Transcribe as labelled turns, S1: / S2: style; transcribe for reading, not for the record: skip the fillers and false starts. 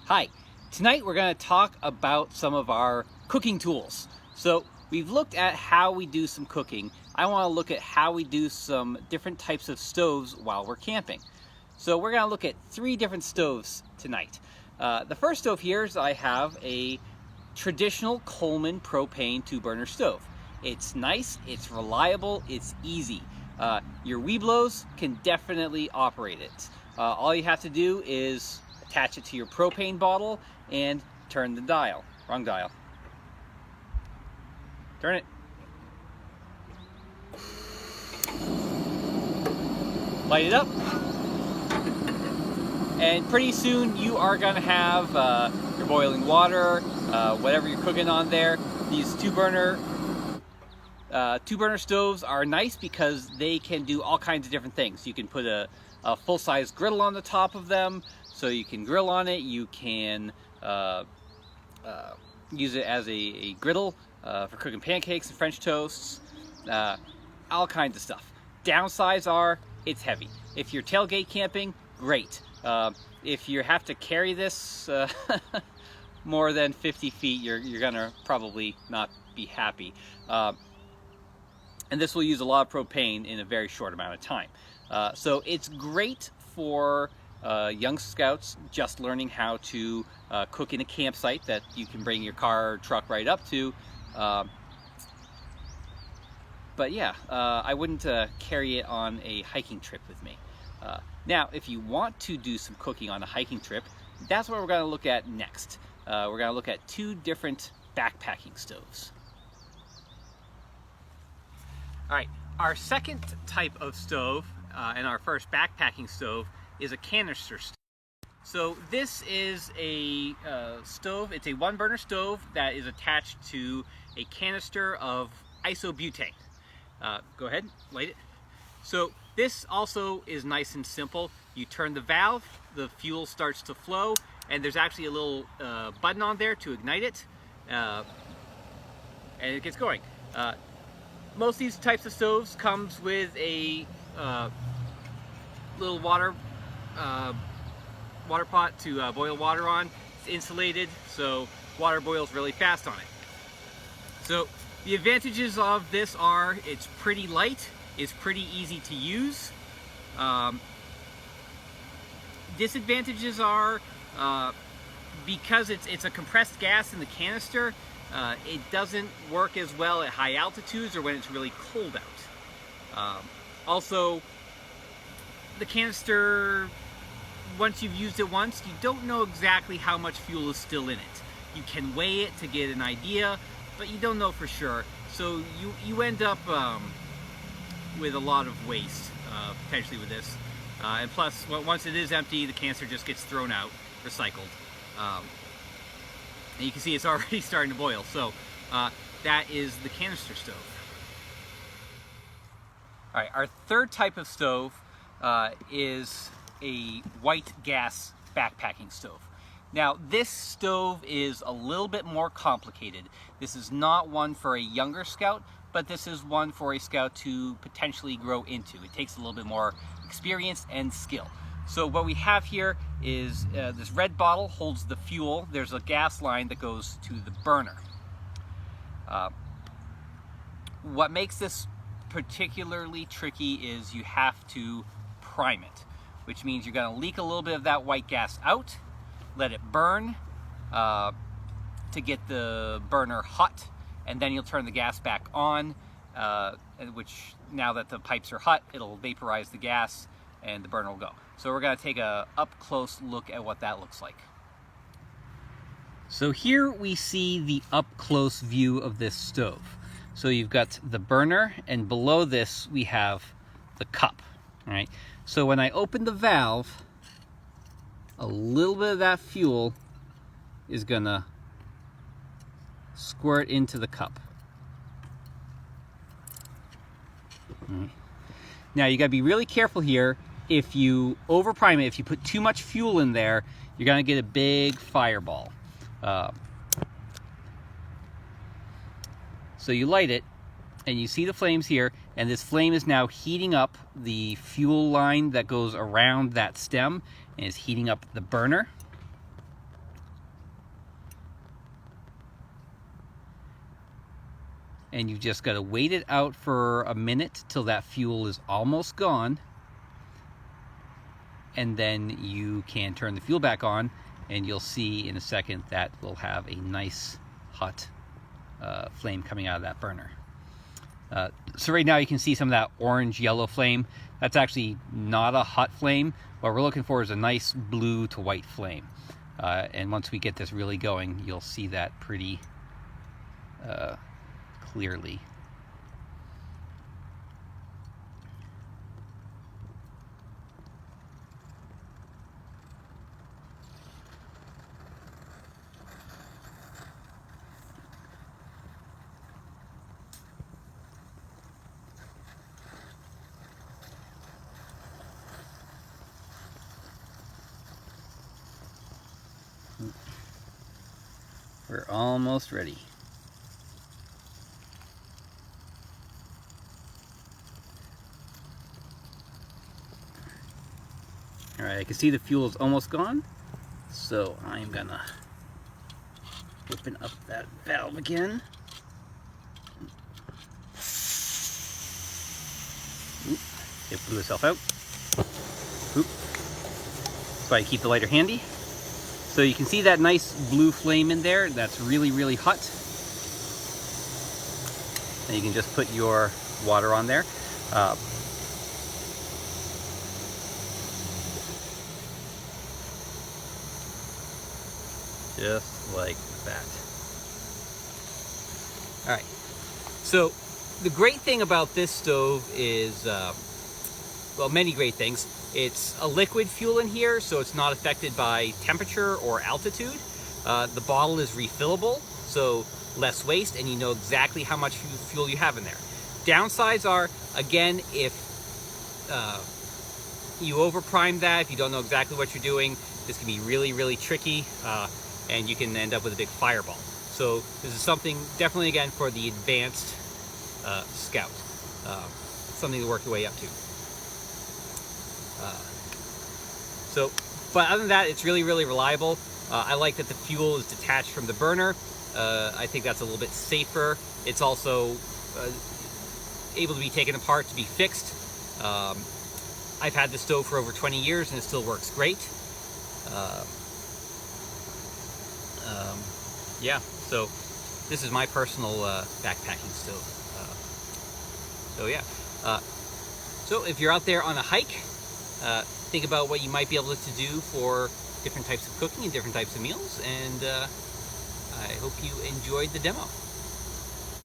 S1: Hi, tonight we're going to talk about some of our cooking tools. So we've looked at how we do some cooking. I want to look at how we do some different types of stoves while we're camping. So we're going to look at 3 different stoves tonight. The first stove here is I have a traditional Coleman propane 2-burner stove. It's nice, it's reliable, it's easy. Your Weeblos can definitely operate it. All you have to do is attach it to your propane bottle and turn the dial. Wrong dial. Turn it. Light it up. And pretty soon you are going to have your boiling water, whatever you're cooking on there. These two-burner stoves are nice because they can do all kinds of different things. You can put a full-size griddle on the top of them, so you can grill on it. You can use it as a griddle for cooking pancakes and French toasts, all kinds of stuff. Downsides are it's heavy. If you're tailgate camping, great. If you have to carry this more than 50 feet, you're gonna probably not be happy. And this will use a lot of propane in a very short amount of time. So it's great for young scouts just learning how to cook in a campsite that you can bring your car or truck right up to. But yeah, I wouldn't carry it on a hiking trip with me. Now, if you want to do some cooking on a hiking trip, that's what we're going to look at next. We're going to look at 2 different backpacking stoves. All right, our second type of stove and our first backpacking stove is a canister stove. So this is a stove. It's a 1-burner stove that is attached to a canister of isobutane. Go ahead, light it. So this also is nice and simple. You turn the valve, the fuel starts to flow, and there's actually a little button on there to ignite it, and it gets going. Most of these types of stoves comes with a little water pot to boil water on. It's insulated, so water boils really fast on it. So the advantages of this are it's pretty light, it's pretty easy to use. Disadvantages are because it's a compressed gas in the canister, it doesn't work as well at high altitudes or when it's really cold out. Also, the canister, once you've used it once, you don't know exactly how much fuel is still in it. You can weigh it to get an idea, but you don't know for sure. So you end up with a lot of waste, potentially with this. And plus, once it is empty, the canister just gets thrown out, recycled. And you can see it's already starting to boil. So that is the canister stove. All right, our third type of stove is a white gas backpacking stove. Now, this stove is a little bit more complicated. This is not one for a younger scout, but this is one for a scout to potentially grow into. It takes a little bit more experience and skill. So what we have here is this red bottle holds the fuel. There's a gas line that goes to the burner. What makes this particularly tricky is you have to prime it, which means you're going to leak a little bit of that white gas out, let it burn to get the burner hot, and then you'll turn the gas back on, which now that the pipes are hot, it'll vaporize the gas and the burner will go. So we're going to take a up-close look at what that looks like. So here we see the up-close view of this stove. So you've got the burner, and below this we have the cup. All right. So when I open the valve, a little bit of that fuel is gonna squirt into the cup. All right. Now you gotta be really careful here. If you overprime it, if you put too much fuel in there, you're gonna get a big fireball. So you light it, and you see the flames here, and this flame is now heating up the fuel line that goes around that stem and is heating up the burner. and you just got to wait it out for a minute till that fuel is almost gone, and then you can turn the fuel back on, and you'll see in a second that will have a nice hot flame coming out of that burner. So right now you can see some of that orange yellow flame. That's actually not a hot flame. What we're looking for is a nice blue to white flame. And once we get this really going, you'll see that pretty clearly. We're almost ready. All right, I can see the fuel is almost gone, so I'm gonna open up that valve again. Oop, it blew itself out. Oop. That's why I keep the lighter handy. So you can see that nice blue flame in there. That's really, really hot. And you can just put your water on there. Just like that. All right. So the great thing about this stove is, well, many great things. It's a liquid fuel in here, so it's not affected by temperature or altitude. The bottle is refillable, so less waste, and you know exactly how much fuel you have in there. Downsides are, again, if you overprime that, if you don't know exactly what you're doing, this can be really, really tricky, and you can end up with a big fireball. So this is something definitely, again, for the advanced scout. Something to work your way up to. But other than that, it's really, really reliable. I like that the fuel is detached from the burner. I think that's a little bit safer. It's also able to be taken apart to be fixed. I've had the stove for over 20 years and it still works great. Yeah, so this is my personal backpacking stove. So yeah. So if you're out there on a hike, think about what you might be able to do for different types of cooking and different types of meals, and I hope you enjoyed the demo.